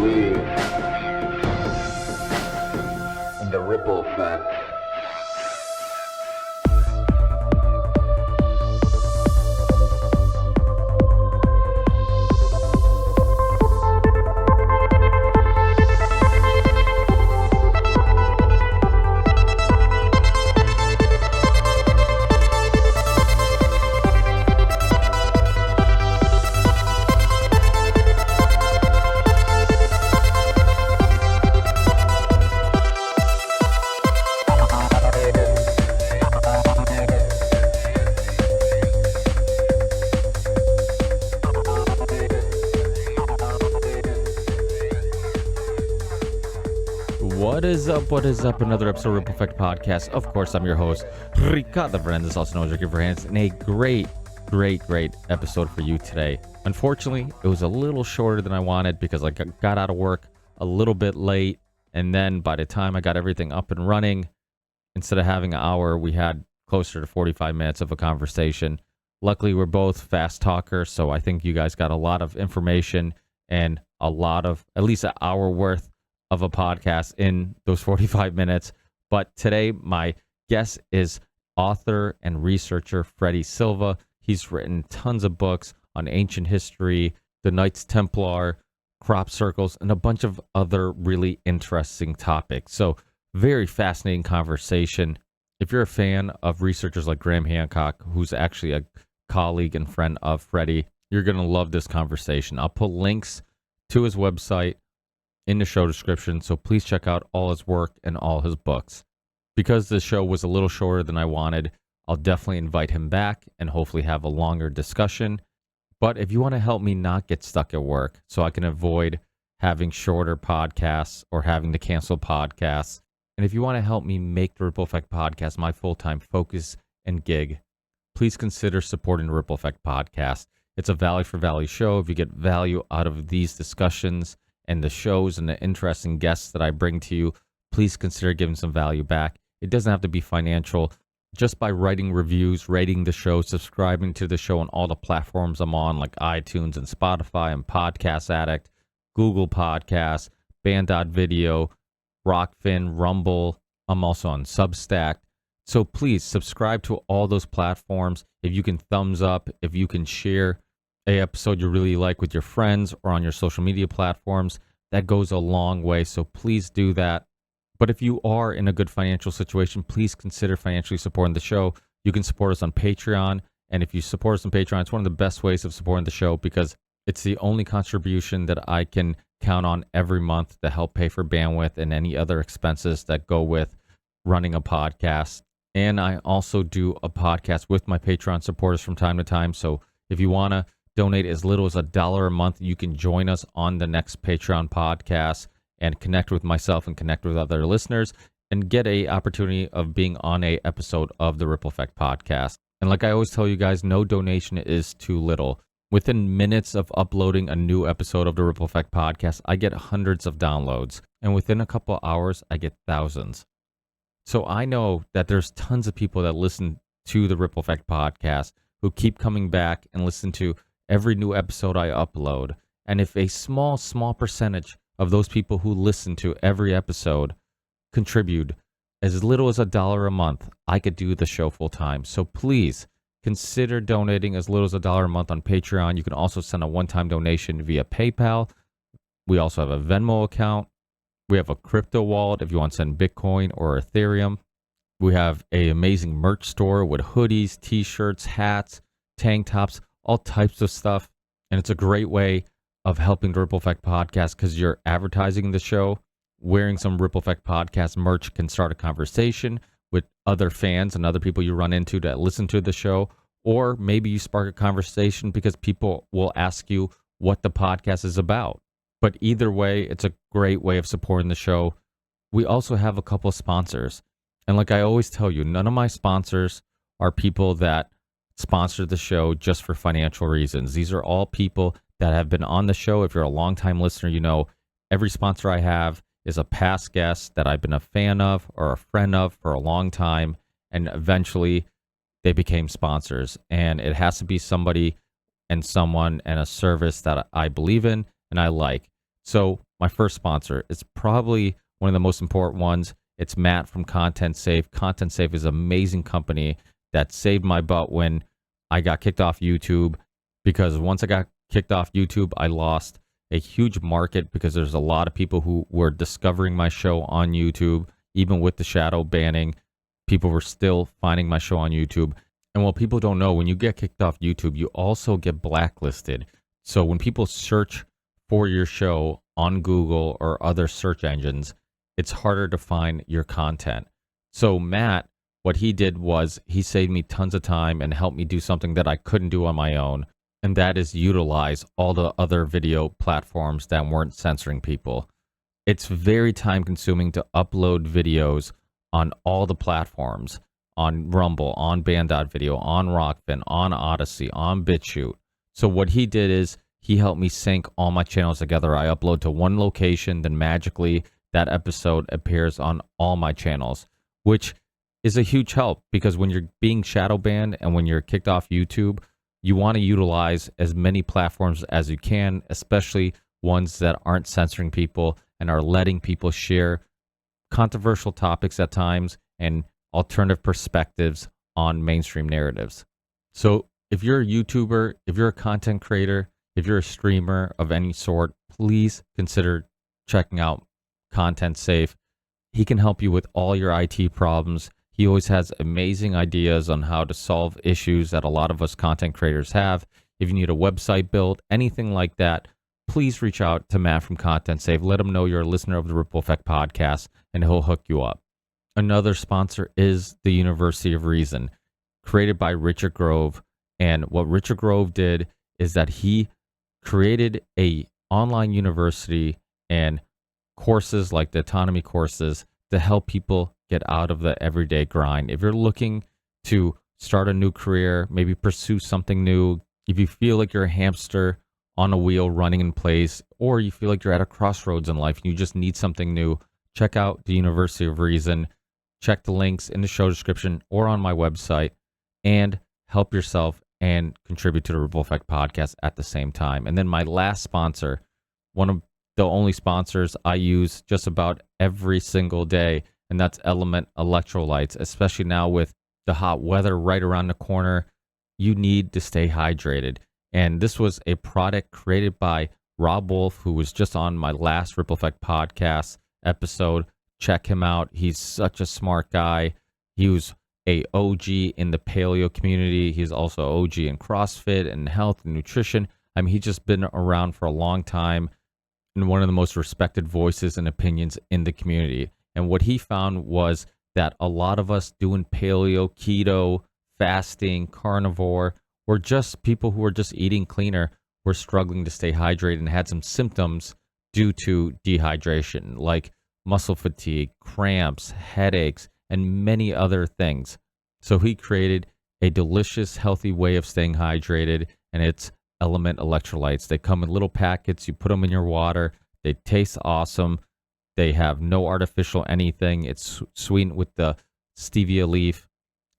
believe in the ripple effect. What is up? Another episode of Ripple Effect Podcast. Of course, I'm your host, Ricardo Fernandez, also known as Ricky Fernandez, and a great episode for you today. Unfortunately, it was a little shorter than I wanted because I got out of work a little bit late, and then by the time I got everything up and running, instead of having an hour, we had closer to 45 minutes of a conversation. Luckily, we're both fast talkers, so I think you guys got a lot of information and a lot of, at least an hour worth of a podcast in those 45 minutes. But today, my guest is author and researcher Freddy Silva. He's written tons of books on ancient history, the Knights Templar, crop circles, and a bunch of other really interesting topics. So very fascinating conversation. If you're a fan of researchers like Graham Hancock, who's actually a colleague and friend of Freddy, you're going to love this conversation. I'll put links to his website in the show description, so please check out all his work and all his books. Because the show was a little shorter than I wanted, I'll definitely invite him back and hopefully have a longer discussion. But if you want to help me not get stuck at work so I can avoid having shorter podcasts or having to cancel podcasts, and if you want to help me make the Ripple Effect Podcast my full-time focus and gig, please consider supporting the Ripple Effect Podcast. It's a value for value show. If you get value out of these discussions and the shows and the interesting guests that I bring to you, please consider giving some value back. It doesn't have to be financial. Just by writing reviews, rating the show, subscribing to the show on all the platforms I'm on, like iTunes and Spotify and Podcast Addict, Google Podcasts, Band.video, Rockfin, Rumble. I'm also on Substack. So please subscribe to all those platforms. If you can thumbs up, if you can share a episode you really like with your friends or on your social media platforms, that goes a long way. So please do that. But if you are in a good financial situation, please consider financially supporting the show. You can support us on Patreon. And if you support us on Patreon, it's one of the best ways of supporting the show because it's the only contribution that I can count on every month to help pay for bandwidth and any other expenses that go with running a podcast. And I also do a podcast with my Patreon supporters from time to time. So if you want to donate as little as $1 a month, you can join us on the next Patreon podcast and connect with myself and connect with other listeners and get a opportunity of being on a episode of the Ripple Effect Podcast. And like I always tell you guys, no donation is too little. Within minutes of uploading a new episode of the Ripple Effect Podcast, I get hundreds of downloads. And within a couple of hours, I get thousands. So I know that there's tons of people that listen to the Ripple Effect Podcast who keep coming back and listen to every new episode I upload. And if a small percentage of those people who listen to every episode contribute as little as $1 a month, I could do the show full time. So please consider donating as little as $1 a month on Patreon. You can also send a one-time donation via PayPal. We also have a Venmo account. We have a crypto wallet if you want to send Bitcoin or Ethereum. We have an amazing merch store with hoodies, t-shirts, hats, tank tops, all types of stuff. And it's a great way of helping the Ripple Effect Podcast because you're advertising the show. Wearing some Ripple Effect Podcast merch can start a conversation with other fans and other people you run into that listen to the show. Or maybe you spark a conversation because people will ask you what the podcast is about. But either way, it's a great way of supporting the show. We also have a couple of sponsors. And like I always tell you, none of my sponsors are people that sponsor the show just for financial reasons. These are all people that have been on the show. If you're a longtime listener, you know every sponsor I have is a past guest that I've been a fan of or a friend of for a long time, and eventually they became sponsors. And it has to be somebody and someone and a service that I believe in and I like. So my first sponsor. It's probably one of the most important ones. It's Matt from Content Safe. Content Safe is an amazing company that saved my butt when I got kicked off YouTube, because once I got kicked off YouTube, I lost a huge market because there's a lot of people who were discovering my show on YouTube. Even with the shadow banning, people were still finding my show on YouTube. And what people don't know, when you get kicked off YouTube, you also get blacklisted. So when people search for your show on Google or other search engines, it's harder to find your content. So Matt, what he did was he saved me tons of time and helped me do something that I couldn't do on my own. And that is utilize all the other video platforms that weren't censoring people. It's very time consuming to upload videos on all the platforms, on Rumble, on Band.video, on Rockfin, on Odyssey, on BitChute. So what he did is he helped me sync all my channels together. I upload to one location, then magically that episode appears on all my channels, which is a huge help, because when you're being shadow banned and when you're kicked off YouTube, you want to utilize as many platforms as you can, especially ones that aren't censoring people and are letting people share controversial topics at times and alternative perspectives on mainstream narratives. So if you're a YouTuber, if you're a content creator, if you're a streamer of any sort, please consider checking out Content Safe. He can help you with all your IT problems. He always has amazing ideas on how to solve issues that a lot of us content creators have. If you need a website built, anything like that, please reach out to Matt from Content Safe. Let him know you're a listener of the Ripple Effect podcast, and he'll hook you up. Another sponsor is the University of Reason, created by Richard Grove. And what Richard Grove did is that he created a online university and courses like the autonomy courses to help people get out of the everyday grind. If you're looking to start a new career, maybe pursue something new, if you feel like you're a hamster on a wheel running in place, or you feel like you're at a crossroads in life and you just need something new, check out the University of Reason. Check the links in the show description or on my website, and help yourself and contribute to the Ripple Effect podcast at the same time. And then my last sponsor, one of the only sponsors I use just about every single day, and that's Element Electrolytes. Especially now with the hot weather right around the corner, you need to stay hydrated. And this was a product created by Rob Wolf, who was just on my last Ripple Effect podcast episode. Check him out. He's such a smart guy. He was a OG in the paleo community. He's also OG in CrossFit and health and nutrition. I mean, he's just been around for a long time and one of the most respected voices and opinions in the community. And what he found was that a lot of us doing paleo, keto, fasting, carnivore, or just people who are just eating cleaner, were struggling to stay hydrated and had some symptoms due to dehydration, like muscle fatigue, cramps, headaches, and many other things. So he created a delicious, healthy way of staying hydrated, and it's Element Electrolytes. They come in little packets. You put them in your water. They taste awesome. They have no artificial anything. It's sweetened with the stevia leaf,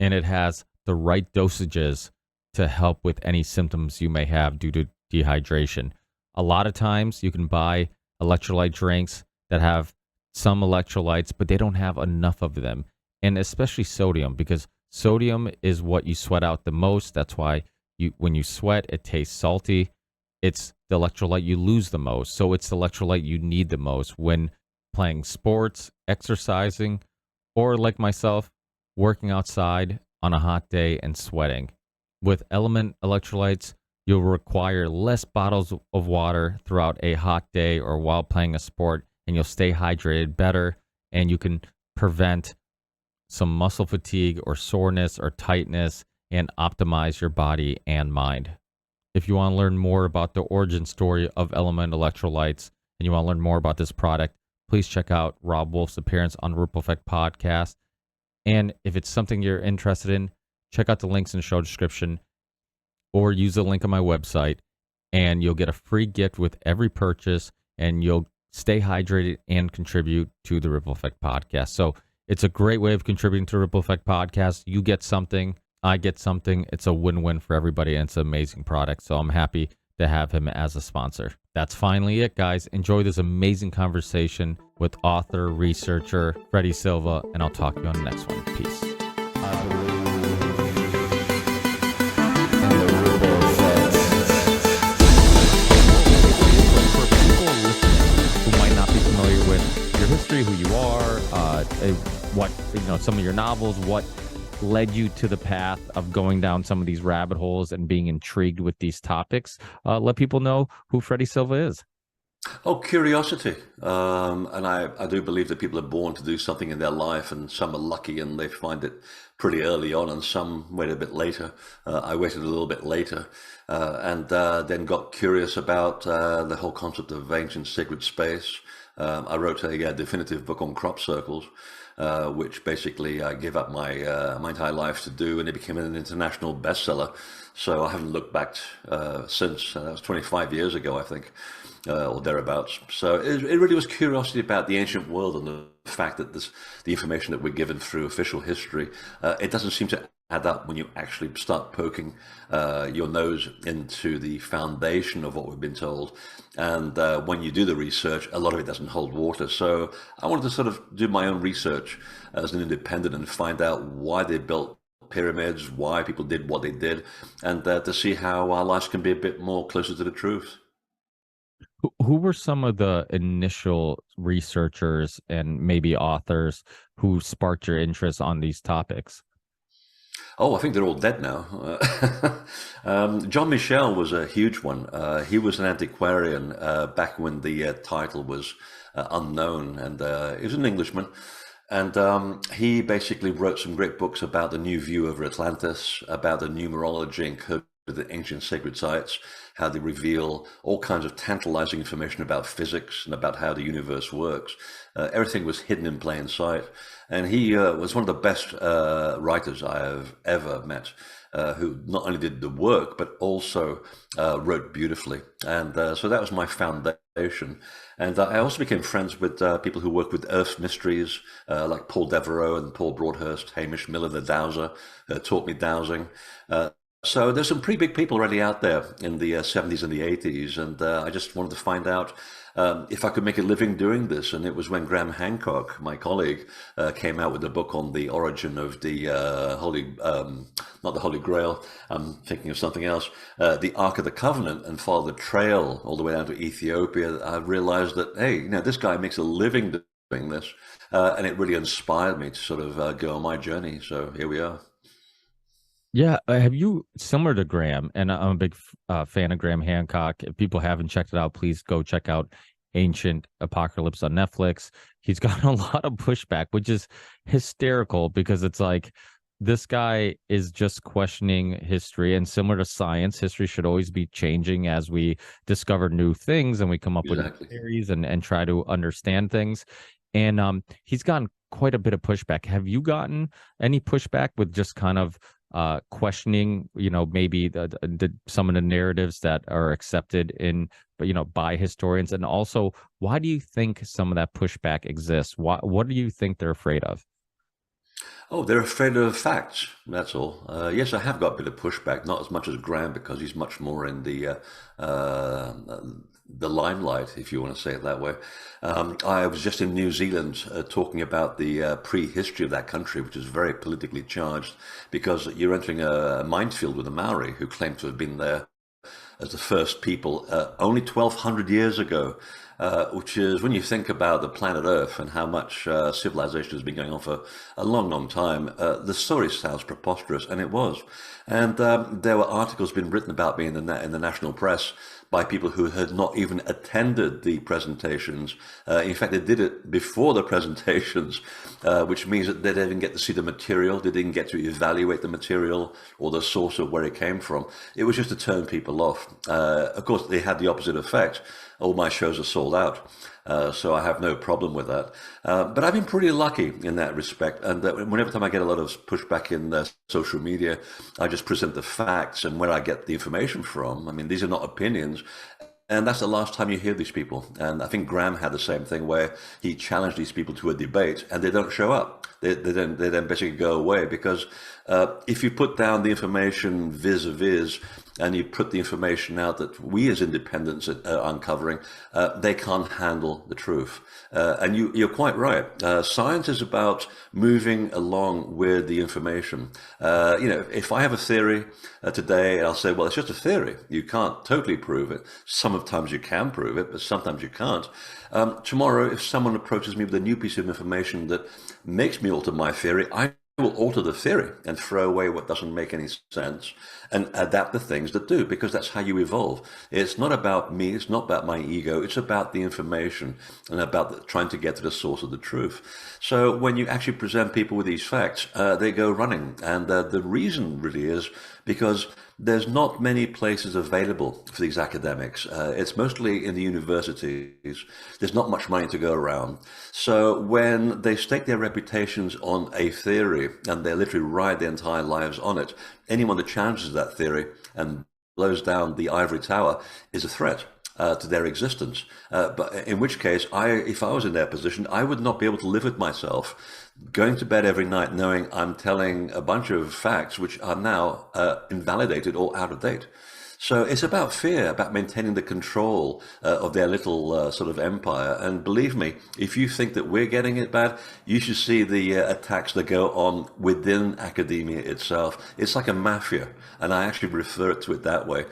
and it has the right dosages to help with any symptoms you may have due to dehydration. A lot of times you can buy electrolyte drinks that have some electrolytes, but they don't have enough of them, and especially sodium, because sodium is what you sweat out the most. That's why when you sweat, it tastes salty. It's the electrolyte you lose the most, so it's the electrolyte you need the most when playing sports, exercising, or like myself, working outside on a hot day and sweating. With Element Electrolytes, you'll require less bottles of water throughout a hot day or while playing a sport, and you'll stay hydrated better, and you can prevent some muscle fatigue or soreness or tightness and optimize your body and mind. If you want to learn more about the origin story of Element Electrolytes and you want to learn more about this product, please check out Rob Wolf's appearance on Ripple Effect Podcast. And if it's something you're interested in, check out the links in the show description or use the link on my website, and you'll get a free gift with every purchase, and you'll stay hydrated and contribute to the Ripple Effect Podcast. So it's a great way of contributing to the Ripple Effect Podcast. You get something, I get something. It's a win-win for everybody, and it's an amazing product. So I'm happy to have him as a sponsor. That's finally it, guys. Enjoy this amazing conversation with author, researcher, Freddy Silva, and I'll talk to you on the next one. Peace. With your history, who you are, what some of your novels, what led you to the path of going down some of these rabbit holes and being intrigued with these topics. Let people know who Freddy Silva is. Oh, curiosity. And I do believe that people are born to do something in their life, and some are lucky and they find it pretty early on, and some wait a bit later. I waited a little bit later, and then got curious about the whole concept of ancient sacred space. I wrote a definitive book on crop circles, which basically I gave up my entire life to do, and it became an international bestseller. So I haven't looked back since. That was 25 years ago, I think, or thereabouts. So it really was curiosity about the ancient world and the fact that the information that we're given through official history, it doesn't seem to add up when you actually start poking your nose into the foundation of what we've been told. And when you do the research, a lot of it doesn't hold water. So I wanted to sort of do my own research as an independent and find out why they built pyramids, why people did what they did, and to see how our lives can be a bit more closer to the truth. Who were some of the initial researchers and maybe authors who sparked your interest on these topics? Oh, I think they're all dead now. John Michel was a huge one. He was an antiquarian back when the title was unknown, and he was an Englishman. And he basically wrote some great books about the new view over Atlantis, about the numerology and code of the ancient sacred sites, how they reveal all kinds of tantalizing information about physics and about how the universe works. Everything was hidden in plain sight. And he was one of the best writers I have ever met, who not only did the work, but also wrote beautifully. And so that was my foundation. And I also became friends with people who work with Earth's mysteries, like Paul Devereaux and Paul Broadhurst, Hamish Miller, the dowser, taught me dowsing. So there's some pretty big people already out there in the 70s and the 80s, and I just wanted to find out if I could make a living doing this. And it was when Graham Hancock, my colleague, came out with a book on the origin of the not the Holy Grail, I'm thinking of something else, the Ark of the Covenant, and followed the trail all the way down to Ethiopia. I realized that, hey, this guy makes a living doing this, and it really inspired me to sort of go on my journey. So here we are. Yeah, have you, similar to Graham, and I'm a big fan of Graham Hancock. If people haven't checked it out, please go check out Ancient Apocalypse on Netflix. He's got a lot of pushback, which is hysterical because it's like this guy is just questioning history, and similar to science, history should always be changing as we discover new things and we come up with new theories and try to understand things. And he's gotten quite a bit of pushback. Have you gotten any pushback with just kind of questioning, maybe some of the narratives that are accepted in, by historians? And also, why do you think some of that pushback exists? What do you think they're afraid of? Oh, they're afraid of facts. That's all. Yes, I have got a bit of pushback, not as much as Graham because he's much more in the limelight, if you want to say it that way. I was just in New Zealand talking about the prehistory of that country, which is very politically charged because you're entering a minefield with the Maori, who claim to have been there as the first people only 1,200 years ago. Which is, when you think about the planet Earth and how much civilization has been going on for a long, long time, the story sounds preposterous, and it was. And there were articles been written about me in the national press by people who had not even attended the presentations. In fact, they did it before the presentations, which means that they didn't get to see the material, they didn't get to evaluate the material or the source of where it came from. It was just to turn people off. Of course, they had the opposite effect. All my shows are sold out, so I have no problem with that. But I've been pretty lucky in that respect, and whenever time I get a lot of pushback in social media, I just present the facts and where I get the information from. I mean, these are not opinions, and that's the last time you hear these people. And I think Graham had the same thing where he challenged these people to a debate, and they don't show up. they then basically go away because if you put down the information vis-a-vis and you put the information out that we as independents are uncovering, they can't handle the truth. And you're quite right. Science is about moving along with the information. If I have a theory today, I'll say, well, it's just a theory. You can't totally prove it. Sometimes you can prove it, but sometimes you can't. Tomorrow, if someone approaches me with a new piece of information that makes me alter my theory, I will alter the theory and throw away what doesn't make any sense and adapt the things that do, because that's how you evolve. It's not about me, it's not about my ego, it's about the information and about trying to get to the source of the truth. So when you actually present people with these facts, they go running. And the reason really is because there's not many places available for these academics. It's mostly in the universities. There's not much money to go around. So when they stake their reputations on a theory and they literally ride their entire lives on it, anyone that challenges that theory and blows down the ivory tower is a threat to their existence. But in which case, if I was in their position, I would not be able to live with myself going to bed every night knowing I'm telling a bunch of facts which are now invalidated or out of date. So it's about fear, about maintaining the control of their little sort of empire. And believe me, if you think that we're getting it bad, you should see the attacks that go on within academia itself. It's like a mafia, and I actually refer to it that way.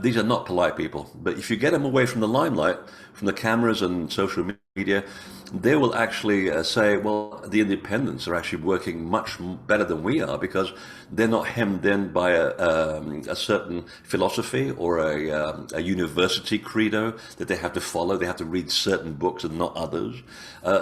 These are not polite people, but if you get them away from the limelight, from the cameras and social media, they will actually say, well, the independents are actually working much better than we are because they're not hemmed in by a certain philosophy or a university credo that they have to follow. They have to read certain books and not others.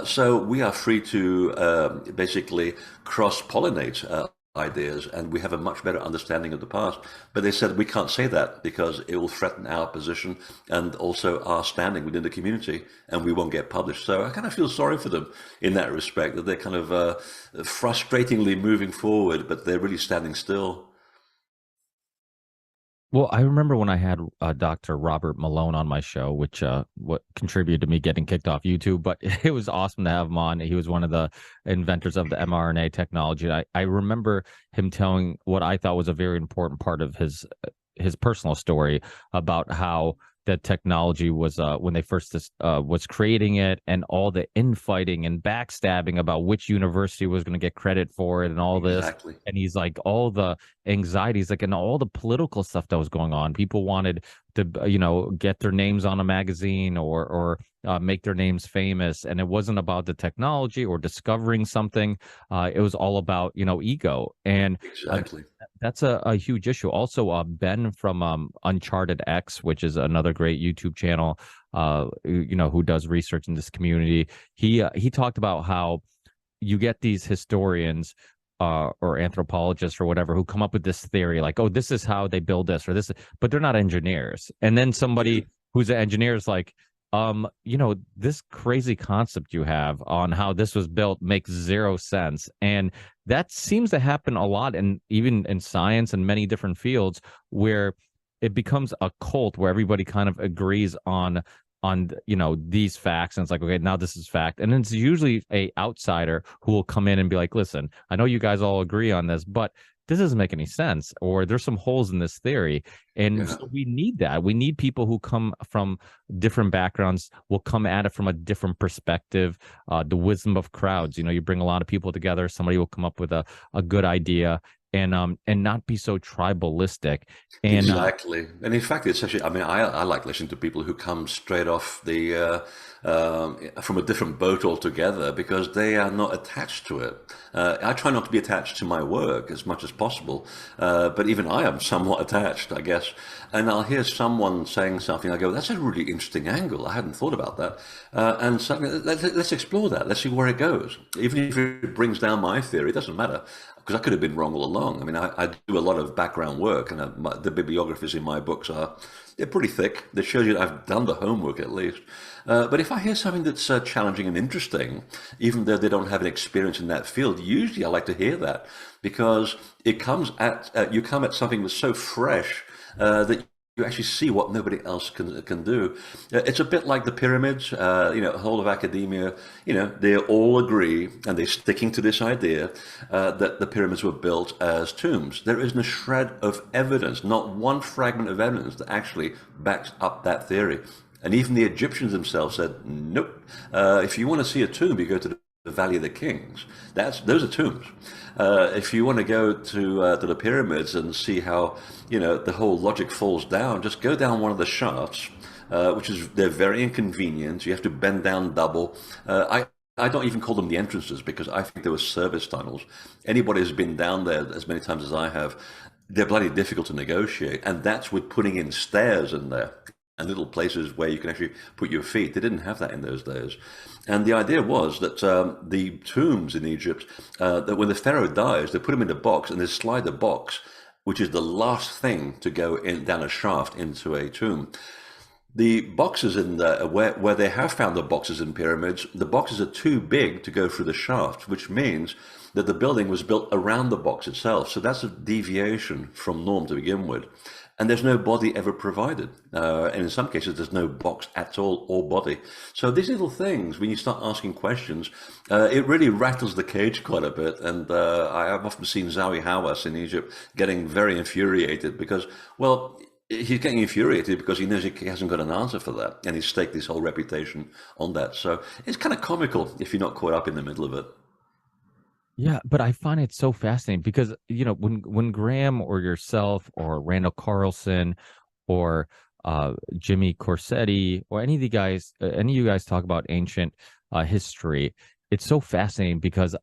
So we are free to basically cross-pollinate ideas, and we have a much better understanding of the past. But they said we can't say that because it will threaten our position and also our standing within the community, and we won't get published. So I kind of feel sorry for them in that respect, that they're kind of frustratingly moving forward, but they're really standing still. Well, I remember when I had Dr. Robert Malone on my show, which what contributed to me getting kicked off YouTube, but it was awesome to have him on. He was one of the inventors of the mRNA technology. I remember him telling what I thought was a very important part of his personal story about how the technology was when they first was creating it, and all the infighting and backstabbing about which university was going to get credit for it and all this. Exactly. And he's like, all the anxieties, like, and all the political stuff that was going on. People wanted to, get their names on a magazine or make their names famous. And it wasn't about the technology or discovering something. It was all about, ego. And Exactly. that's a huge issue. Also, Ben from Uncharted X, which is another great YouTube channel, who does research in this community. He talked about how you get these historians or anthropologists or whatever who come up with this theory, like, oh, this is how they build this or this, but they're not engineers. And then somebody who's an engineer is like, this crazy concept you have on how this was built makes zero sense. And that seems to happen a lot, and even in science and many different fields, where it becomes a cult where everybody kind of agrees on these facts, and it's like, okay, now this is fact. And then it's usually a outsider who will come in and be like, listen, I know you guys all agree on this, but this doesn't make any sense, or there's some holes in this theory. And so we need that. We need people who come from different backgrounds, will come at it from a different perspective. The wisdom of crowds, you bring a lot of people together, somebody will come up with a good idea, and not be so tribalistic. And exactly. And in fact, it's actually, I like listening to people who come straight off from a different boat altogether because they are not attached to it. I try not to be attached to my work as much as possible, but even I am somewhat attached, I guess. And I'll hear someone saying something, I go, that's a really interesting angle. I hadn't thought about that. And suddenly, let's explore that. Let's see where it goes. Even if it brings down my theory, it doesn't matter, because I could have been wrong all along. I do a lot of background work, and the bibliographies in my books they're pretty thick. That shows you that I've done the homework at least. But if I hear something that's challenging and interesting, even though they don't have an experience in that field, usually I like to hear that, because it comes at you come at something that's so fresh that you actually see what nobody else can do. It's a bit like the pyramids. Whole of academia, they all agree and they're sticking to this idea that the pyramids were built as tombs. There isn't a shred of evidence, not one fragment of evidence that actually backs up that theory. And even the Egyptians themselves said, nope. If you want to see a tomb, you go to the Valley of the Kings. Those are tombs. If you want to go to the pyramids and see how the whole logic falls down, just go down one of the shafts, they're very inconvenient. You have to bend down double. I don't even call them the entrances because I think they were service tunnels. Anybody who's been down there as many times as I have, they're bloody difficult to negotiate, and that's with putting in stairs in there and little places where you can actually put your feet. They didn't have that in those days. And the idea was that the tombs in Egypt, that when the pharaoh dies, they put him in a box and they slide the box, which is the last thing to go in down a shaft into a tomb. The boxes in where they have found the boxes in pyramids, the boxes are too big to go through the shaft, which means that the building was built around the box itself. So that's a deviation from norm to begin with. And there's no body ever provided. And in some cases, there's no box at all or body. So these little things, when you start asking questions, it really rattles the cage quite a bit. And I have often seen Zawi Hawass in Egypt getting very infuriated because, well, he's getting infuriated because he knows he hasn't got an answer for that. And he's staked his whole reputation on that. So it's kind of comical if you're not caught up in the middle of it. Yeah, but I find it so fascinating because when Graham or yourself or Randall Carlson or Jimmy Corsetti or any of you guys talk about ancient history, it's so fascinating because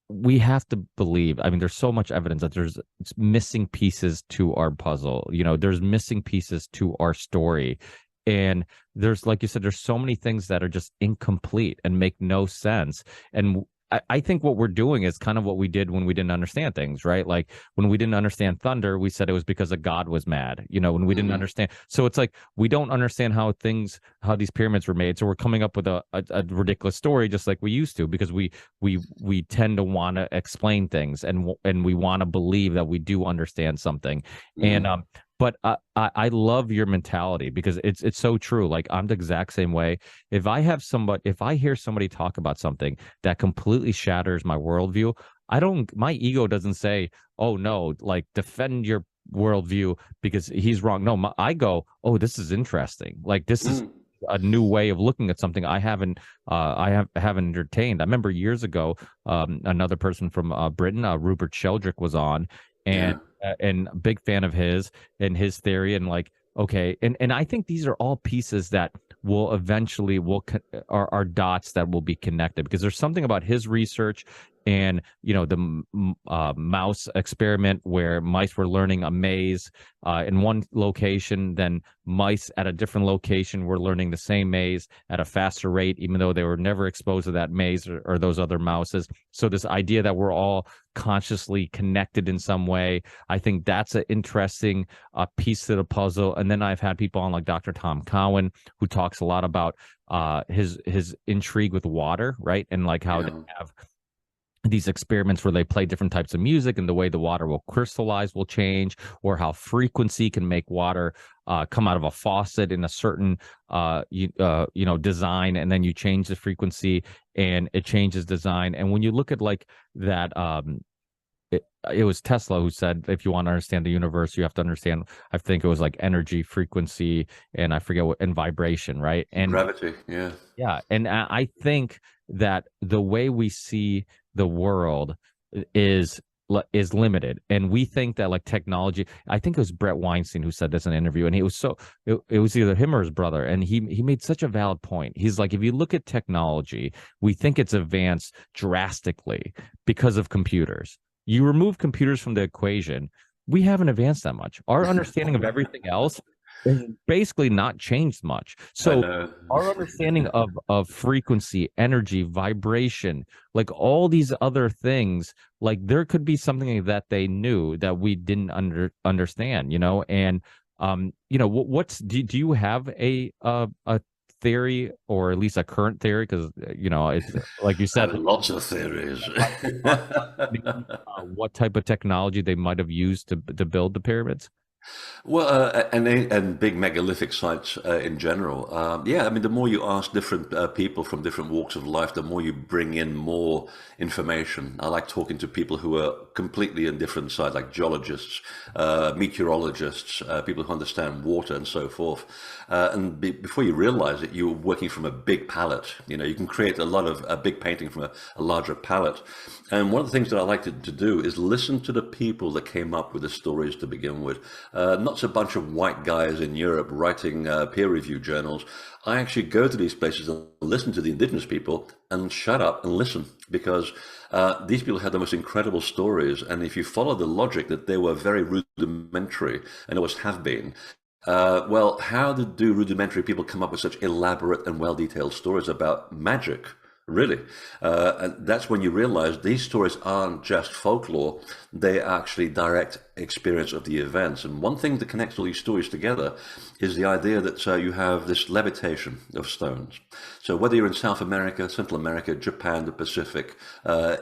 we have to believe. I mean, there's so much evidence that there's missing pieces to our puzzle. There's missing pieces to our story. And there's, like you said, there's so many things that are just incomplete and make no sense. And I think what we're doing is kind of what we did when we didn't understand things, right? Like when we didn't understand thunder, we said it was because a god was mad, when we didn't understand. So it's like we don't understand how these pyramids were made. So we're coming up with a ridiculous story just like we used to because we tend to want to explain things and we want to believe that we do understand something. And but I love your mentality because it's so true. Like I'm the exact same way. If I hear somebody talk about something that completely shatters my worldview, my ego doesn't say, oh no, like defend your worldview because he's wrong. No, I go, oh, this is interesting. Like this is a new way of looking at something I haven't entertained. I remember years ago, another person from Britain, Rupert Sheldrake, was on, and a big fan of his and his theory, and like, okay, and I think these are all pieces that will eventually are dots that will be connected because there's something about his research and the mouse experiment where mice were learning a maze in one location, then mice at a different location were learning the same maze at a faster rate, even though they were never exposed to that maze or those other mouses. So this idea that we're all consciously connected in some way, I think that's an interesting piece to the puzzle. And then I've had people on like Dr. Tom Cowan, who talks a lot about his intrigue with water, right? And like how they have these experiments where they play different types of music and the way the water will crystallize will change, or how frequency can make water come out of a faucet in a certain design, and then you change the frequency and it changes design. And when you look at like that, it was Tesla who said, if you want to understand the universe, you have to understand, I think it was like energy, frequency, and I forget and vibration, right? And gravity, yeah. Yeah. And I think that the way we see the world is limited, and we think that like technology, I think it was Brett Weinstein who said this in an interview, and it was either him or his brother, and he made such a valid point. He's like, if you look at technology, we think it's advanced drastically because of computers. You remove computers from the equation, we haven't advanced that much. Our understanding of everything else has basically not changed much. So our understanding of frequency, energy, vibration, like all these other things, like there could be something that they knew that we didn't understand, and do you have a theory, or at least a current theory? Because it's like you said, lots of theories. What type of technology they might have used to build the pyramids? Well, and big megalithic sites in general. Yeah, I mean, the more you ask different people from different walks of life, the more you bring in more information. I like talking to people who are completely in different sides, like geologists, meteorologists, people who understand water and so forth. Before you realize it, you're working from a big palette. You know, you can create a lot of a big painting from a larger palette. And one of the things that I like to do is listen to the people that came up with the stories to begin with. Not a bunch of white guys in Europe writing peer-reviewed journals. I actually go to these places and listen to the indigenous people and shut up and listen because these people had the most incredible stories. And if you follow the logic that they were very rudimentary and always have been, well, how do rudimentary people come up with such elaborate and well-detailed stories about magic? Really. And that's when you realize these stories aren't just folklore, they are actually direct experience of the events. And one thing that connects all these stories together is the idea that you have this levitation of stones. So whether you're in South America, Central America, Japan, the Pacific,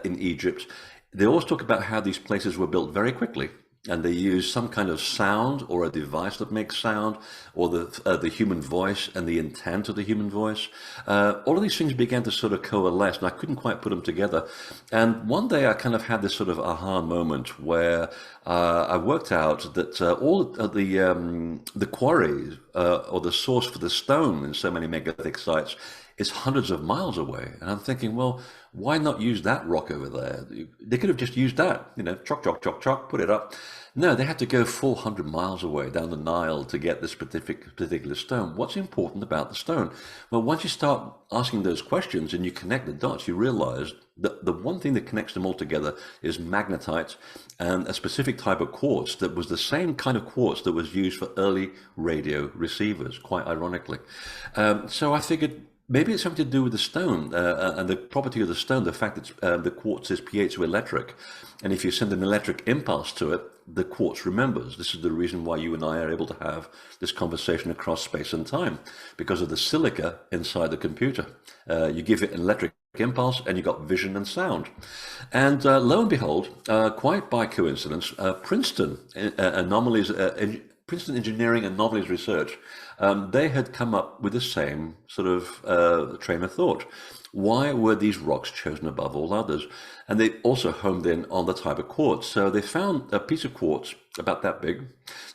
in Egypt, they always talk about how these places were built very quickly and they use some kind of sound or a device that makes sound, or the human voice and the intent of the human voice. All of these things began to sort of coalesce, and I couldn't quite put them together. And one day I kind of had this sort of aha moment where I worked out that all of the quarry or the source for the stone in so many megalithic sites is hundreds of miles away. And I'm thinking, well, why not use that rock over there? They could have just used that, you know, chock, chock, chock, chock, put it up. No, they had to go 400 miles away down the Nile to get this particular stone. What's important about the stone? Well, once you start asking those questions and you connect the dots, you realize that the one thing that connects them all together is magnetite and a specific type of quartz that was the same kind of quartz that was used for early radio receivers, quite ironically. So I figured maybe it's something to do with the stone and the property of the stone, the fact that the quartz is piezoelectric. And if you send an electric impulse to it, the quartz remembers. This is the reason why you and I are able to have this conversation across space and time, because of the silica inside the computer. You give it an electric impulse and you got vision and sound. And lo and behold, quite by coincidence, Princeton Engineering Anomalies Research, they had come up with the same sort of train of thought. Why were these rocks chosen above all others? And they also homed in on the type of quartz. So they found a piece of quartz about that big,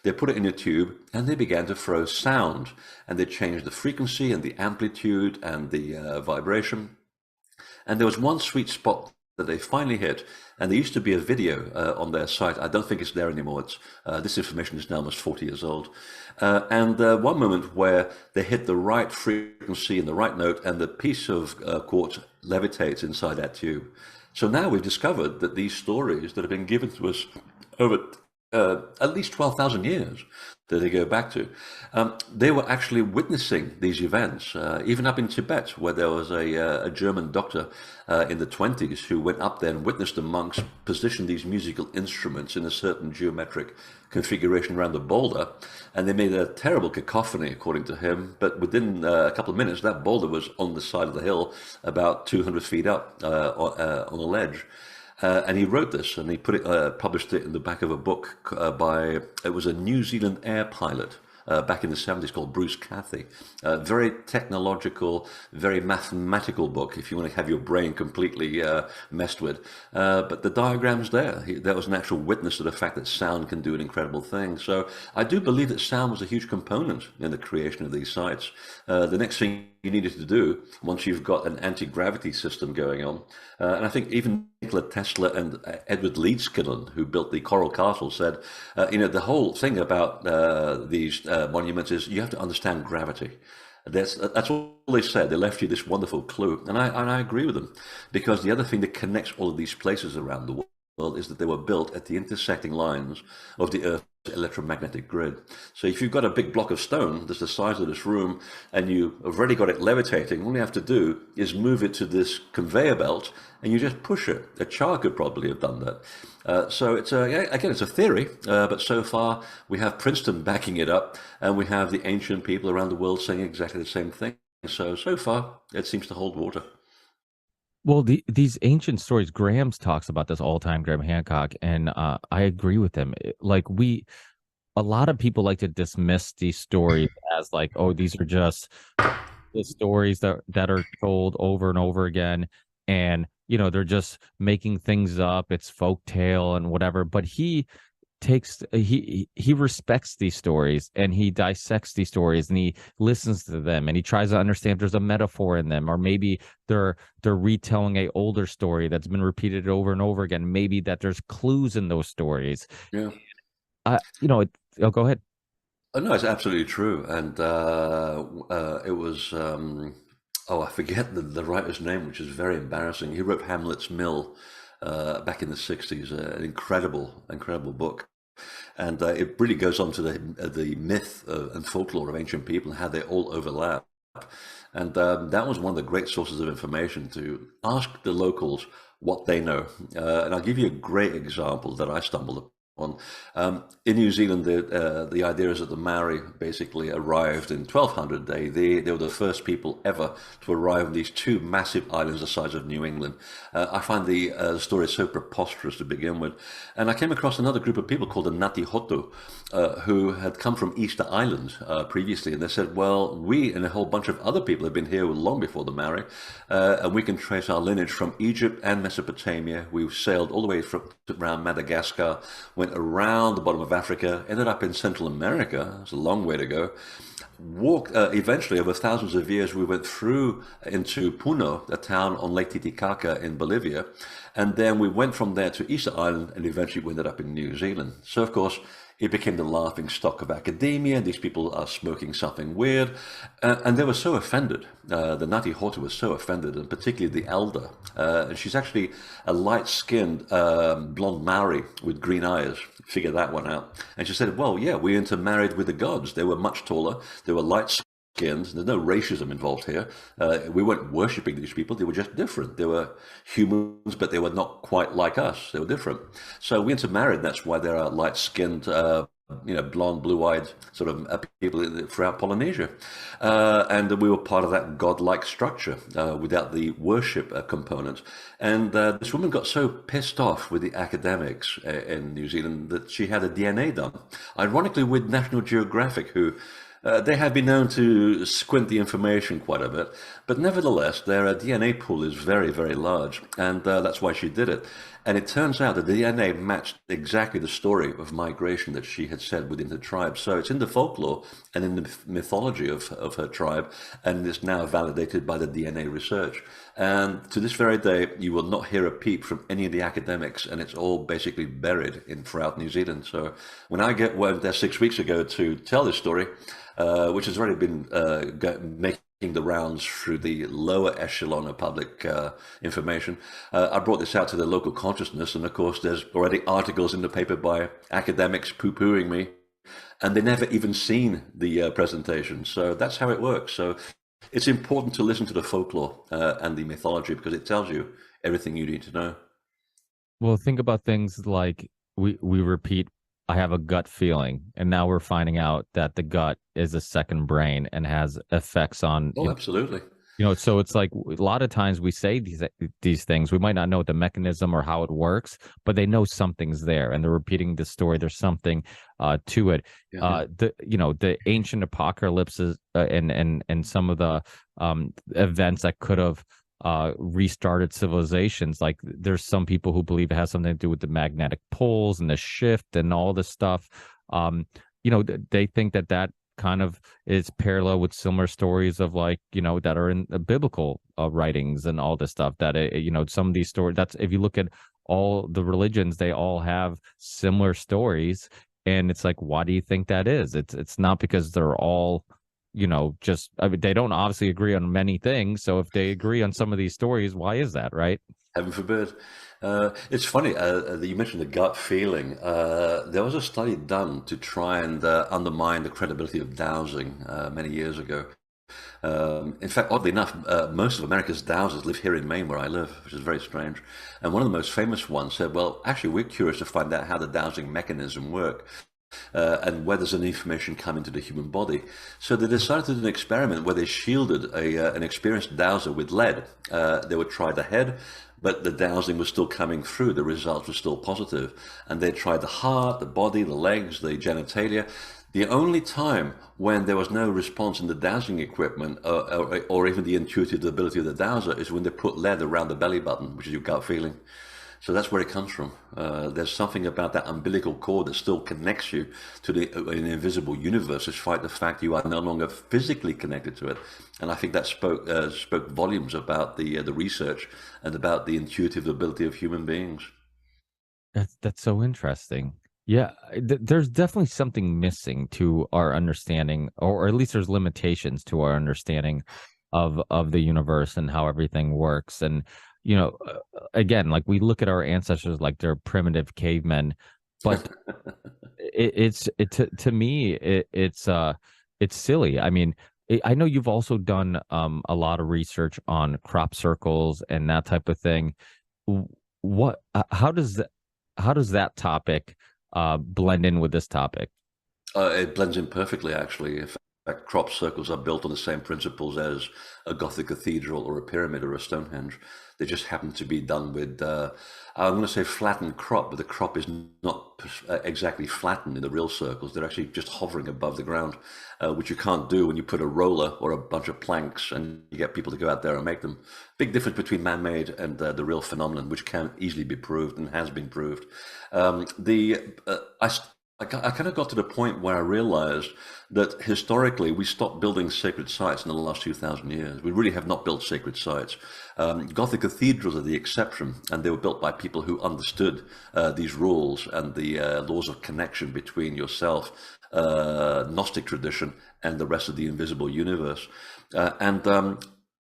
they put it in a tube, and they began to throw sound. And they changed the frequency and the amplitude and the vibration. And there was one sweet spot that they finally hit, and there used to be a video on their site. I don't think it's there anymore. This information is now almost 40 years old. And one moment where they hit the right frequency and the right note, and the piece of quartz levitates inside that tube. So now we've discovered that these stories that have been given to us over at least 12,000 years that they go back to, they were actually witnessing these events, even up in Tibet, where there was a German doctor in the 20s who went up there and witnessed the monks position these musical instruments in a certain geometric configuration around the boulder, and they made a terrible cacophony, according to him, but within a couple of minutes, that boulder was on the side of the hill, about 200 feet up on a ledge. And he wrote this, and he published it in the back of a book it was a New Zealand air pilot back in the 70s called Bruce Cathy. Very technological, very mathematical book if you want to have your brain completely messed with. But the diagram's there. There was an actual witness to the fact that sound can do an incredible thing. So I do believe that sound was a huge component in the creation of these sites. The next thing you needed to do, once you've got an anti-gravity system going on, and I think even Nikola Tesla and Edward Leedskillen, who built the Coral Castle, said, the whole thing about these monuments is you have to understand gravity. That's all they said. They left you this wonderful clue, and I agree with them, because the other thing that connects all of these places around the world is that they were built at the intersecting lines of the Earth's electromagnetic grid. So if you've got a big block of stone that's the size of this room and you've already got it levitating, all you have to do is move it to this conveyor belt and you just push it. A child could probably have done that. So it's again, it's a theory, but so far we have Princeton backing it up, and we have the ancient people around the world saying exactly the same thing. So far it seems to hold water. Well, these ancient stories, Graham's talks about this all the time, Graham Hancock, and I agree with him. Like a lot of people like to dismiss these stories as like, oh, these are just the stories that are told over and over again, and they're just making things up. It's folk tale and whatever. But he respects these stories, and he dissects these stories, and he listens to them, and he tries to understand if there's a metaphor in them, or maybe they're retelling a older story that's been repeated over and over again. Maybe that there's clues in those stories. Yeah. Go ahead. Oh, no, it's absolutely true. And it was, I forget the writer's name, which is very embarrassing. He wrote Hamlet's Mill back in the 60s, an incredible book. And it really goes on to the myth and folklore of ancient people and how they all overlap. And that was one of the great sources of information, to ask the locals what they know. And I'll give you a great example that I stumbled on. In New Zealand, the idea is that the Maori basically arrived in 1200. They were the first people ever to arrive on these two massive islands the size of New England. I find the story so preposterous to begin with. And I came across another group of people called the Ngāti Hotu, who had come from Easter Island previously. And they said, well, we and a whole bunch of other people have been here long before the Maori, and we can trace our lineage from Egypt and Mesopotamia. We sailed all the way around Madagascar, went around the bottom of Africa, ended up in Central America. It's a long way to go. Walked, eventually, over thousands of years, we went through into Puno, a town on Lake Titicaca in Bolivia. And then we went from there to Easter Island, and eventually we ended up in New Zealand. So, of course, it became the laughing stock of academia. These people are smoking something weird. And they were so offended. The Ngāti Hotu was so offended, and particularly the elder. And she's actually a light-skinned blonde Maori with green eyes. Figure that one out. And she said, well, yeah, we intermarried with the gods. They were much taller. They were light-skinned. There's no racism involved here. We weren't worshipping these people. They were just different. They were humans, but they were not quite like us. They were different. So we intermarried. That's why there are light-skinned, blonde, blue-eyed sort of people throughout Polynesia. And we were part of that godlike structure without the worship component. And this woman got so pissed off with the academics in New Zealand that she had a DNA done. Ironically, with National Geographic, who they have been known to squint the information quite a bit, but nevertheless, their DNA pool is very, very large, and that's why she did it. And it turns out that the DNA matched exactly the story of migration that she had said within the tribe. So it's in the folklore and in the mythology of her tribe, and it's now validated by the DNA research. And to this very day, you will not hear a peep from any of the academics, and it's all basically buried throughout New Zealand. So when I went there 6 weeks ago to tell this story, which has already been making the rounds through the lower echelon of public information. I brought this out to the local consciousness, and of course there's already articles in the paper by academics poo-pooing me, and they never even seen the presentation. So that's how it works. So it's important to listen to the folklore and the mythology, because it tells you everything you need to know. Well, think about things like we repeat, I have a gut feeling, and now we're finding out that the gut is a second brain and has effects on. Oh, absolutely. So it's like a lot of times we say these things. We might not know the mechanism or how it works, but they know something's there, and they're repeating the story. There's something to it. Yeah. The ancient apocalypses and some of the events that could have restarted civilizations. Like there's some people who believe it has something to do with the magnetic poles and the shift and all this stuff. They think that kind of is parallel with similar stories of that are in the biblical writings and all this stuff, that some of these stories, that's, if you look at all the religions, they all have similar stories. And it's like, why do you think that is? It's not because they're all they don't obviously agree on many things. So if they agree on some of these stories, why is that, right? Heaven forbid. It's funny that you mentioned the gut feeling. There was a study done to try and undermine the credibility of dowsing many years ago. In fact, oddly enough, most of America's dowsers live here in Maine, where I live, which is very strange. And one of the most famous ones said, well, actually, we're curious to find out how the dowsing mechanism works. And where does an information come into the human body. So they decided to do an experiment where they shielded an experienced dowser with lead. They would try the head, but the dowsing was still coming through. The results were still positive. And they tried the heart, the body, the legs, the genitalia. The only time when there was no response in the dowsing equipment or even the intuitive ability of the dowser is when they put lead around the belly button, which is your gut feeling. So that's where it comes from. There's something about that umbilical cord that still connects you to an invisible universe, despite the fact you are no longer physically connected to it. And I think that spoke volumes about the research and about the intuitive ability of human beings. That's so interesting. Yeah, there's definitely something missing to our understanding, or at least there's limitations to our understanding of the universe and how everything works. And again, like we look at our ancestors like they're primitive cavemen, but to me it's silly. I mean, I know you've also done a lot of research on crop circles and that type of thing. What how does that topic blend in with this topic? It blends in perfectly, actually. In fact, crop circles are built on the same principles as a Gothic cathedral or a pyramid or a Stonehenge. They just happen to be done with, I'm going to say flattened crop, but the crop is not exactly flattened in the real circles. They're actually just hovering above the ground, which you can't do when you put a roller or a bunch of planks and you get people to go out there and make them. Big difference between man-made and the real phenomenon, which can easily be proved and has been proved. I kind of got to the point where I realized that historically we stopped building sacred sites in the last 2,000 years. We really have not built sacred sites. Gothic cathedrals are the exception, and they were built by people who understood these rules and the laws of connection between yourself, Gnostic tradition, and the rest of the invisible universe.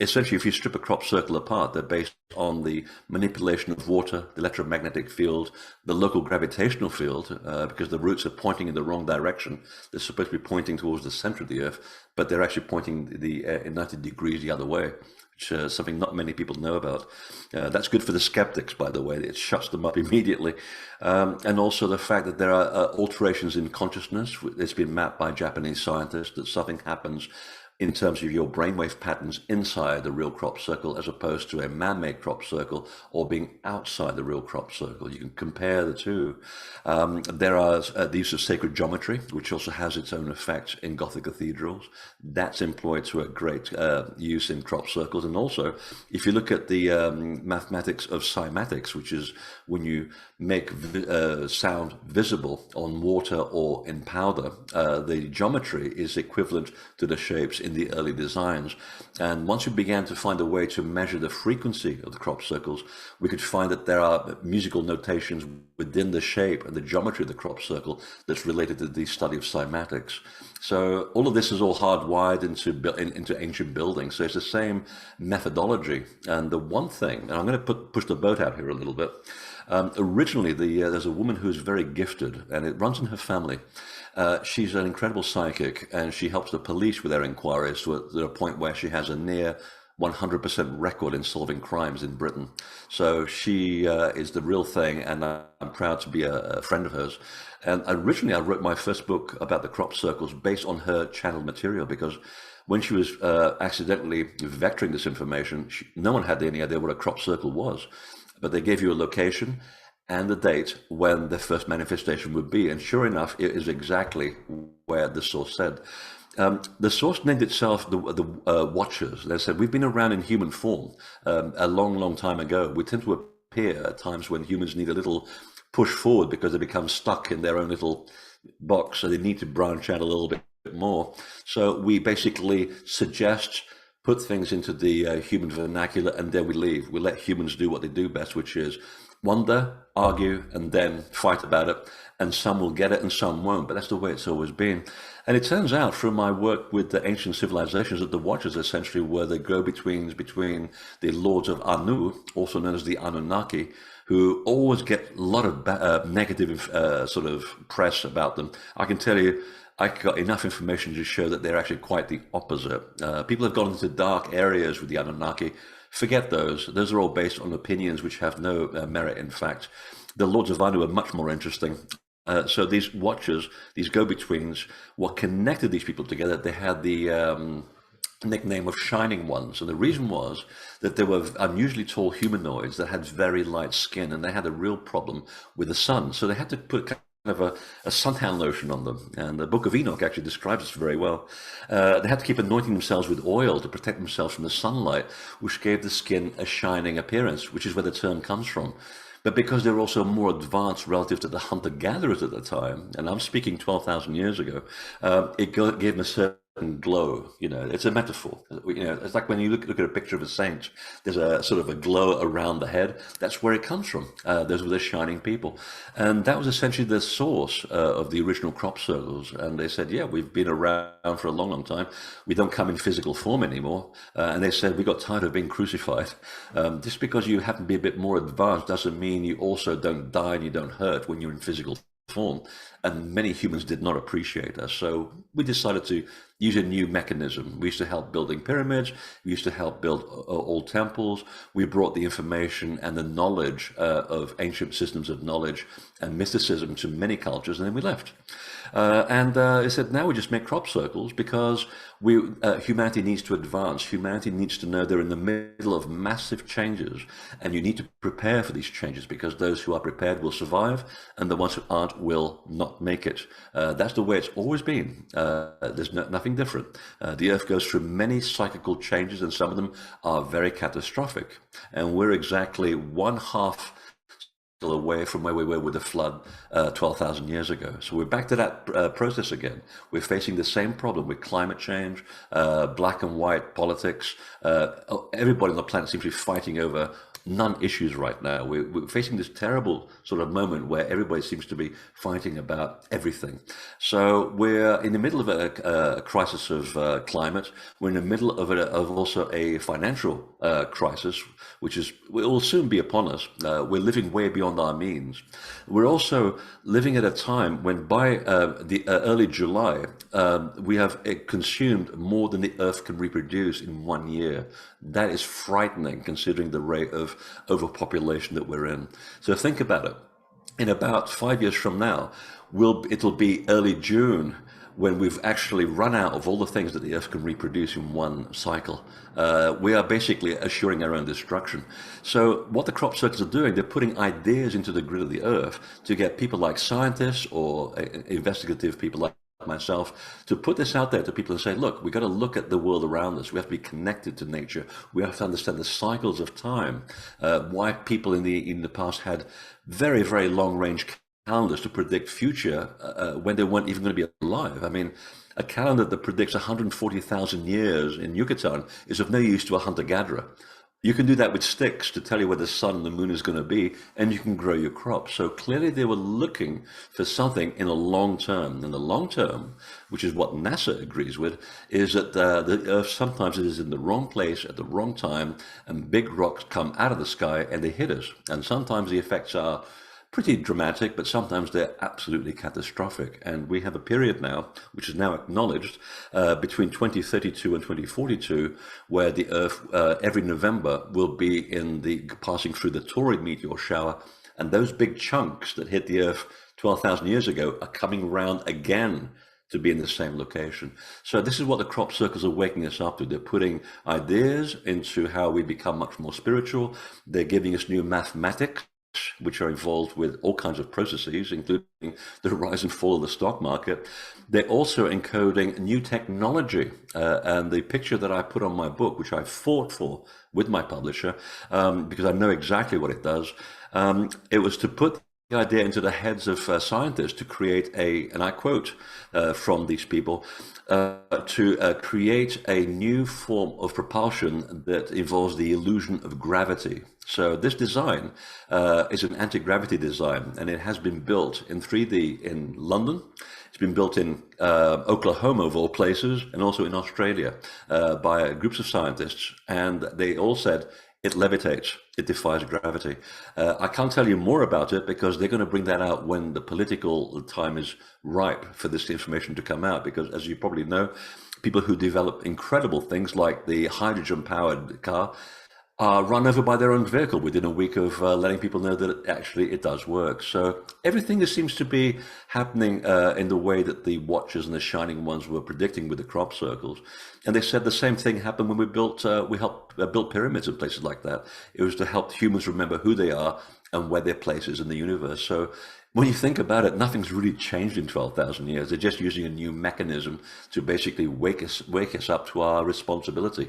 Essentially, if you strip a crop circle apart, they're based on the manipulation of water, the electromagnetic field, the local gravitational field, because the roots are pointing in the wrong direction. They're supposed to be pointing towards the center of the earth, but they're actually pointing in 90 degrees the other way, which is something not many people know about. That's good for the skeptics, by the way. It shuts them up immediately. And also the fact that there are alterations in consciousness. It's been mapped by Japanese scientists that something happens in terms of your brainwave patterns inside the real crop circle as opposed to a man-made crop circle or being outside the real crop circle. You can compare the two. There are the use of sacred geometry, which also has its own effects in Gothic cathedrals. That's employed to a great use in crop circles. And also, if you look at the mathematics of cymatics, which is when you make sound visible on water or in powder, the geometry is equivalent to the shapes in the early designs. And once we began to find a way to measure the frequency of the crop circles, we could find that there are musical notations within the shape and the geometry of the crop circle that's related to the study of cymatics. So all of this is all hardwired into ancient buildings. So it's the same methodology. And the one thing, and I'm going to push the boat out here a little bit. Originally, there's a woman who's very gifted, and it runs in her family. She's an incredible psychic, and she helps the police with their inquiries to a point where she has a near 100% record in solving crimes in Britain. So she is the real thing, and I'm proud to be a friend of hers. And originally, I wrote my first book about the crop circles based on her channeled material, because when she was accidentally vectoring this information, no one had any idea what a crop circle was. But they gave you a location and the date when the first manifestation would be. And sure enough, it is exactly where the source said. The source named itself the Watchers. They said, we've been around in human form a long, long time ago. We tend to appear at times when humans need a little push forward because they become stuck in their own little box. So they need to branch out a little bit more. So we basically suggest, put things into the human vernacular, and then we leave. We let humans do what they do best, which is wonder, argue, and then fight about it. And some will get it and some won't, but that's the way it's always been. And it turns out from my work with the ancient civilizations that the Watchers essentially were the go-betweens between the lords of Anu, also known as the Anunnaki, who always get a lot of negative sort of press about them. I can tell you, I got enough information to show that they're actually quite the opposite. People have gone into dark areas with the Anunnaki. Forget those. Those are all based on opinions which have no merit in fact. The Lords of Anu are much more interesting. So these Watchers, these go-betweens, what connected these people together, they had the nickname of Shining Ones. And the reason was that they were unusually tall humanoids that had very light skin, and they had a real problem with the sun. So they had to put kind of a suntan lotion on them. And the Book of Enoch actually describes this very well. They had to keep anointing themselves with oil to protect themselves from the sunlight, which gave the skin a shining appearance, which is where the term comes from. But because they were also more advanced relative to the hunter-gatherers at the time, and I'm speaking 12,000 years ago, it gave them a certain glow. It's a metaphor. It's like when you look at a picture of a saint, there's a sort of a glow around the head. That's where it comes from. Those were the shining people. And that was essentially the source of the original crop circles. And they said, yeah, we've been around for a long, long time. We don't come in physical form anymore. And they said, we got tired of being crucified. Just because you happen to be a bit more advanced doesn't mean you also don't die and you don't hurt when you're in physical form. And many humans did not appreciate us. So we decided to use a new mechanism. We used to help building pyramids. We used to help build old temples. We brought the information and the knowledge of ancient systems of knowledge and mysticism to many cultures, and then we left. They said, now we just make crop circles because humanity needs to advance. Humanity needs to know they're in the middle of massive changes, and you need to prepare for these changes because those who are prepared will survive, and the ones who aren't will not make it. That's the way it's always been. There's nothing different. The Earth goes through many cyclical changes, and some of them are very catastrophic. And we're exactly one half away from where we were with the flood 12,000 years ago. So we're back to that process again. We're facing the same problem with climate change, black and white politics. Everybody on the planet seems to be fighting over non-issues right now. We're facing this terrible sort of moment where everybody seems to be fighting about everything. So we're in the middle of a crisis of climate. We're in the middle of also a financial crisis, which will soon be upon us. We're living way beyond our means. We're also living at a time when by the early July, we have consumed more than the Earth can reproduce in 1 year. That is frightening considering the rate of overpopulation that we're in. So think about it. In about 5 years from now, it'll be early June when we've actually run out of all the things that the Earth can reproduce in one cycle. We are basically assuring our own destruction. So what the crop circles are doing, they're putting ideas into the grid of the Earth to get people like scientists or investigative people like myself to put this out there to people and say, look, we've got to look at the world around us. We have to be connected to nature. We have to understand the cycles of time, why people in the past had very, very long range calendars to predict future when they weren't even going to be alive. I mean, a calendar that predicts 140,000 years in Yucatan is of no use to a hunter-gatherer. You can do that with sticks to tell you where the sun and the moon is going to be, and you can grow your crops. So clearly they were looking for something in the long term. And the long term, which is what NASA agrees with, is that the Earth sometimes it is in the wrong place at the wrong time, and big rocks come out of the sky and they hit us. And sometimes the effects are pretty dramatic, but sometimes they're absolutely catastrophic. And we have a period now, which is now acknowledged, between 2032 and 2042, where the Earth every November will be passing through the Tauride meteor shower, and those big chunks that hit the Earth 12,000 years ago are coming around again to be in the same location. So this is what the crop circles are waking us up to. They're putting ideas into how we become much more spiritual. They're giving us new mathematics, which are involved with all kinds of processes, including the rise and fall of the stock market. They're also encoding new technology. And the picture that I put on my book, which I fought for with my publisher, because I know exactly what it does, it was to put the idea into the heads of scientists to create and I quote from these people, to create a new form of propulsion that involves the illusion of gravity. So this design is an anti-gravity design, and it has been built in 3D in London. It's been built in Oklahoma, of all places, and also in Australia by groups of scientists. And they all said, it levitates, it defies gravity. I can't tell you more about it because they're going to bring that out when the political time is ripe for this information to come out. Because as you probably know, people who develop incredible things like the hydrogen-powered car are run over by their own vehicle within a week of letting people know that actually it does work. So everything seems to be happening in the way that the Watchers and the Shining Ones were predicting with the crop circles. And they said the same thing happened when we helped build pyramids and places like that. It was to help humans remember who they are and where their place is in the universe. So when you think about it, nothing's really changed in 12,000 years. They're just using a new mechanism to basically wake us up to our responsibility.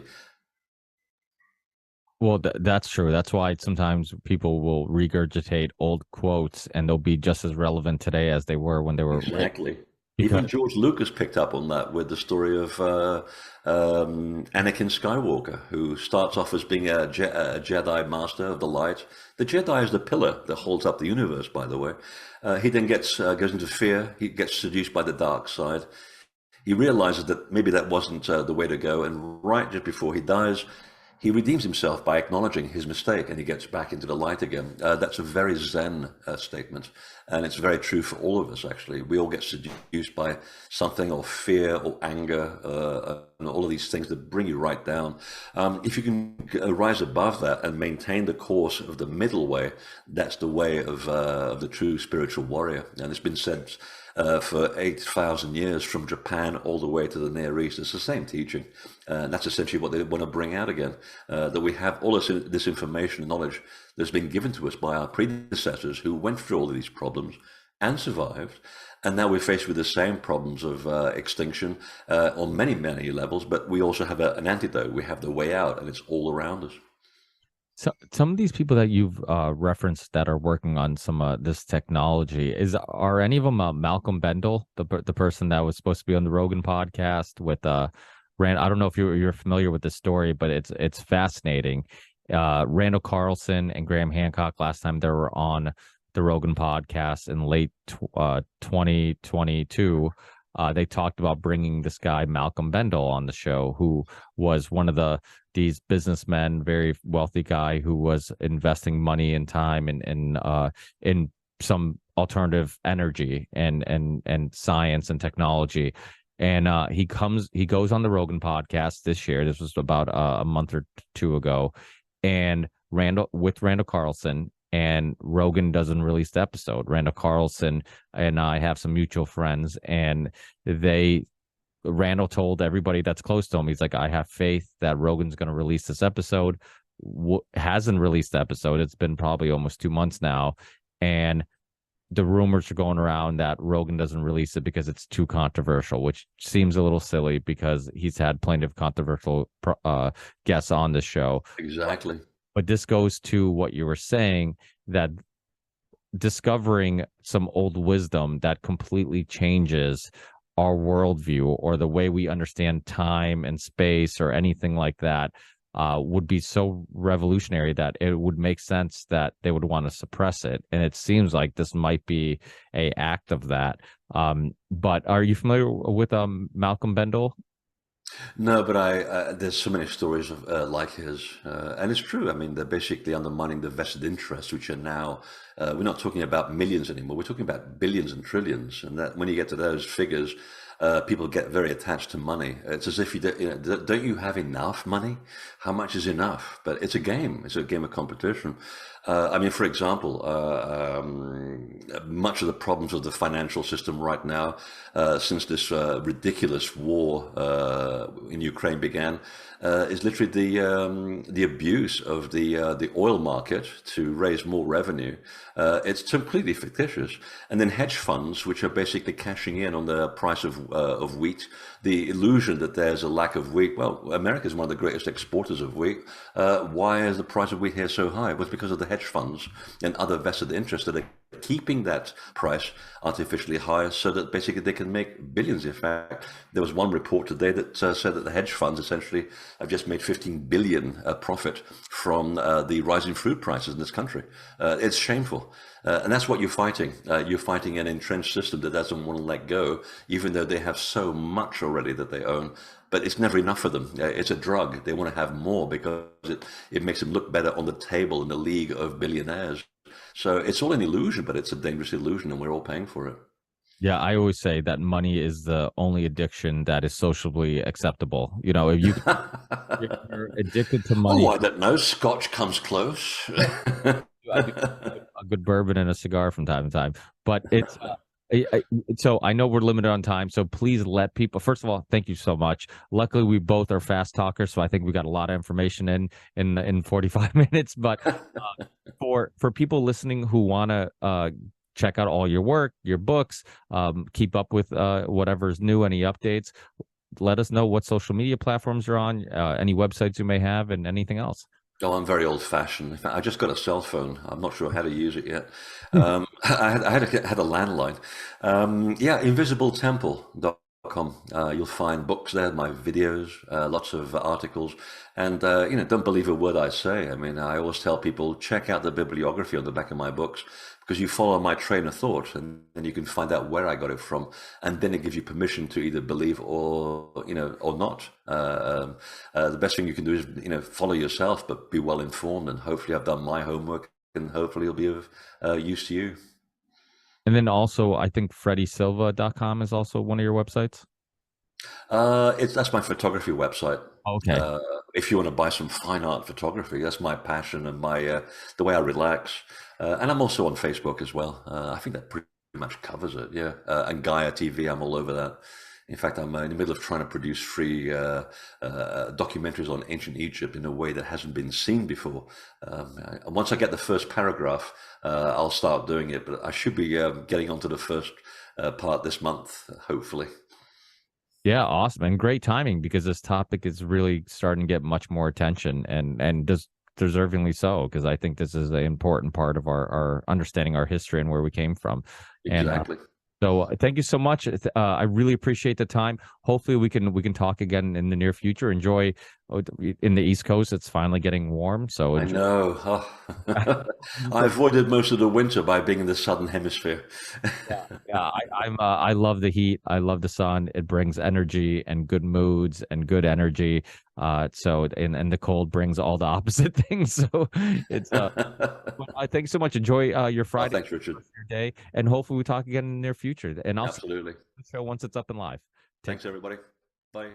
Well, that's true. That's why sometimes people will regurgitate old quotes and they'll be just as relevant today as they were when they were written. Exactly. Because Even George Lucas picked up on that with the story of Anakin Skywalker, who starts off as being a Jedi Master of the Light. The Jedi is the pillar that holds up the universe, by the way. He then goes into fear. He gets seduced by the dark side. He realizes that maybe that wasn't the way to go, and right just before he dies, he redeems himself by acknowledging his mistake, and he gets back into the light again. That's a very Zen statement, and it's very true for all of us, actually. We all get seduced by something, or fear, or anger, and all of these things that bring you right down. If you can rise above that and maintain the course of the middle way, that's the way of the true spiritual warrior. And it's been said for 8,000 years, from Japan all the way to the Near East. It's the same teaching. And that's essentially what they want to bring out again, that we have all this information and knowledge that's been given to us by our predecessors who went through all of these problems and survived. And now we're faced with the same problems of extinction on many, many levels, but we also have an antidote. We have the way out, and it's all around us. so, some of these people that you've referenced that are working on some this technology, are any of them Malcolm Bendel, the person that was supposed to be on the Rogan podcast with Rand? I don't know if you're familiar with this story, but it's fascinating. Randall Carlson and Graham Hancock, last time they were on the Rogan podcast in late 2022, they talked about bringing this guy Malcolm Bendel on the show, who was one of these businessmen, very wealthy guy who was investing money and time in some alternative energy and science and technology. And he goes on the Rogan podcast this year. This was about a month or two ago, and Randall Carlson, and Rogan doesn't release the episode. Randall Carlson and I have some mutual friends, and Randall told everybody that's close to him, he's like, I have faith that Rogan's going to release this episode. Hasn't released the episode. It's been probably almost 2 months now, and the rumors are going around that Rogan doesn't release it because it's too controversial, which seems a little silly because he's had plenty of controversial guests on the show. Exactly. But this goes to what you were saying, that discovering some old wisdom that completely changes our worldview or the way we understand time and space or anything like that would be so revolutionary that it would make sense that they would want to suppress it. And it seems like this might be an act of that. But are you familiar with Malcolm Bendel? No, but there's so many stories of, like his, and it's true. I mean, they're basically undermining the vested interests, which are now, we're not talking about millions anymore. We're talking about billions and trillions. And that when you get to those figures, people get very attached to money. It's as if don't you have enough money? How much is enough? But it's a game. It's a game of competition. I mean, for example, much of the problems of the financial system right now, since this ridiculous war in Ukraine began, is literally the abuse of the oil market to raise more revenue. It's completely fictitious. And then hedge funds, which are basically cashing in on the price of wheat, the illusion that there's a lack of wheat. Well, America is one of the greatest exporters of wheat. Why is the price of wheat here so high? Well, it's because of the hedge funds and other vested interests that are keeping that price artificially high so that basically they can make billions. In fact, there was one report today that said that the hedge funds essentially have just made 15 billion profit from the rising food prices in this country. It's shameful. And that's what you're fighting. You're fighting an entrenched system that doesn't want to let go, even though they have so much already that they own. But it's never enough for them. It's a drug. They want to have more because it makes them look better on the table in the league of billionaires. So it's all an illusion, but it's a dangerous illusion, and we're all paying for it. Yeah, I always say that money is the only addiction that is socially acceptable. You know, if you're addicted to money, Oh, I don't know. Scotch comes close. I do a good bourbon and a cigar from time to time, but it's so I know we're limited on time, so please let people. First of all, thank you so much. Luckily, we both are fast talkers, so I think we got a lot of information in 45 minutes. But for people listening who want to check out all your work, your books, keep up with whatever's new, any updates, let us know what social media platforms you're on, any websites you may have, and anything else. Oh, I'm very old-fashioned. In fact, I just got a cell phone. I'm not sure how to use it yet. I had a landline. Yeah, invisibletemple.com. You'll find books there, my videos, lots of articles, and don't believe a word I say. I mean, I always tell people check out the bibliography on the back of my books because you follow my train of thought, and then you can find out where I got it from, and then it gives you permission to either believe or not. The best thing you can do is follow yourself, but be well informed, and hopefully I've done my homework, and hopefully it'll be of use to you. And then also, I think freddysilva.com is also one of your websites. That's my photography website. Okay. If you want to buy some fine art photography, that's my passion and my the way I relax. And I'm also on Facebook as well. I think that pretty much covers it. Yeah, and Gaia TV, I'm all over that. In fact, I'm in the middle of trying to produce free documentaries on ancient Egypt in a way that hasn't been seen before. Once I get the first paragraph, I'll start doing it. But I should be getting onto the first part this month, hopefully. Yeah, awesome. And great timing because this topic is really starting to get much more attention and just deservingly so, because I think this is an important part of our understanding our history and where we came from. Exactly. So thank you so much. I really appreciate the time. Hopefully we can talk again in the near future. Enjoy in the East Coast. It's finally getting warm. So I know. Oh. I avoided most of the winter by being in the southern hemisphere. Yeah. I love the heat. I love the sun. It brings energy and good moods and good energy. And the cold brings all the opposite things. So it's thanks so much. Enjoy your Oh, Friday, thanks, Richard. your day, and hopefully we talk again in the near future. And I'll see Absolutely. the show once it's up and live. Take Thanks, everybody. Bye.